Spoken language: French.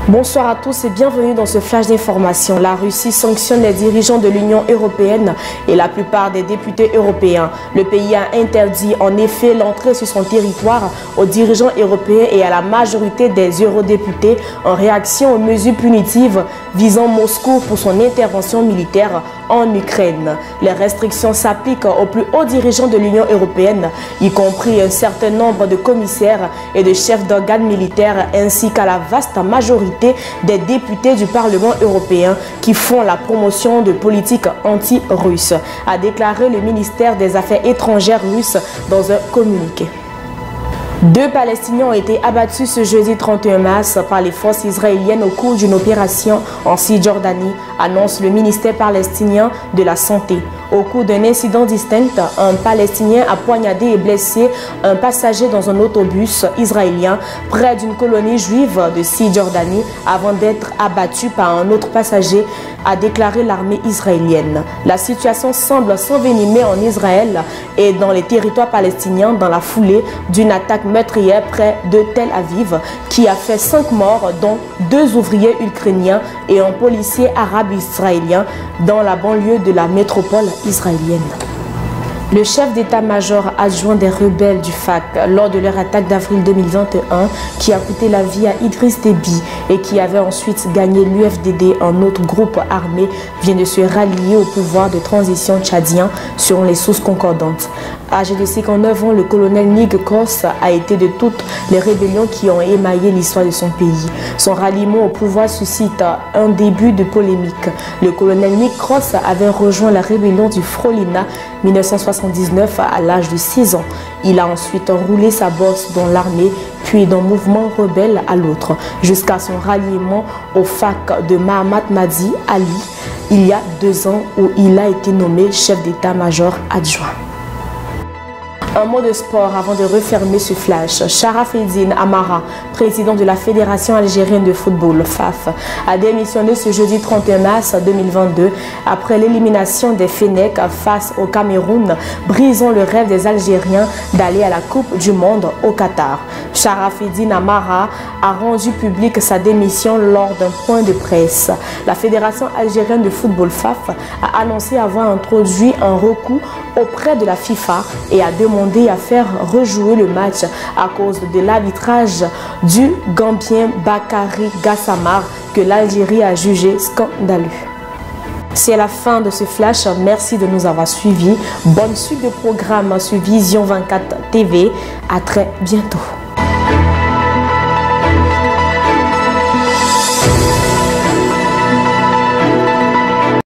Bonsoir à tous et bienvenue dans ce flash d'information. La Russie sanctionne les dirigeants de l'Union européenne et la plupart des députés européens. Le pays a interdit en effet l'entrée sur son territoire aux dirigeants européens et à la majorité des eurodéputés en réaction aux mesures punitives visant Moscou pour son intervention militaire en Ukraine. Les restrictions s'appliquent aux plus hauts dirigeants de l'Union européenne, y compris un certain nombre de commissaires et de chefs d'organes militaires, ainsi qu'à la vaste majorité des députés du Parlement européen qui font la promotion de politiques anti-russes, a déclaré le ministère des Affaires étrangères russe dans un communiqué. 2 Palestiniens ont été abattus ce jeudi 31 mars par les forces israéliennes au cours d'une opération en Cisjordanie, annonce le ministère palestinien de la Santé. Au cours d'un incident distinct, un Palestinien a poignardé et blessé un passager dans un autobus israélien près d'une colonie juive de Cisjordanie avant d'être abattu par un autre passager, a déclaré l'armée israélienne. La situation semble s'envenimer en Israël et dans les territoires palestiniens dans la foulée d'une attaque meurtrière près de Tel Aviv qui a fait 5 morts, dont 2 ouvriers ukrainiens et un policier arabe israélien dans la banlieue de la métropole israélienne. Le chef d'état-major adjoint des rebelles du FAC lors de leur attaque d'avril 2021 qui a coûté la vie à Idriss Déby et qui avait ensuite gagné l'UFDD, un autre groupe armé, vient de se rallier au pouvoir de transition tchadien selon les sources concordantes. Âgé de 59 ans, le colonel Nick Cross a été de toutes les rébellions qui ont émaillé l'histoire de son pays. Son ralliement au pouvoir suscite un début de polémique. Le colonel Nick Cross avait rejoint la rébellion du Frolina 1979 à l'âge de 6 ans. Il a ensuite roulé sa bosse dans l'armée, puis d'un mouvement rebelle à l'autre, jusqu'à son ralliement au FAC de Mahamat Mahdi Ali il y a 2 ans où il a été nommé chef d'état-major adjoint. Un mot de sport avant de refermer ce flash. Sharafeddine Amara, président de la Fédération algérienne de football, FAF, a démissionné ce jeudi 31 mars 2022 après l'élimination des Fennecs face au Cameroun, brisant le rêve des Algériens d'aller à la Coupe du Monde au Qatar. Sharafeddine Amara a rendu publique sa démission lors d'un point de presse. La Fédération algérienne de football, FAF, a annoncé avoir introduit un recours auprès de la FIFA et a demandé à faire rejouer le match à cause de l'arbitrage du Gambien Bakary Gassamar que l'Algérie a jugé scandaleux. C'est la fin de ce flash. Merci de nous avoir suivis. Bonne suite de programme sur Vision 24 TV. À très bientôt.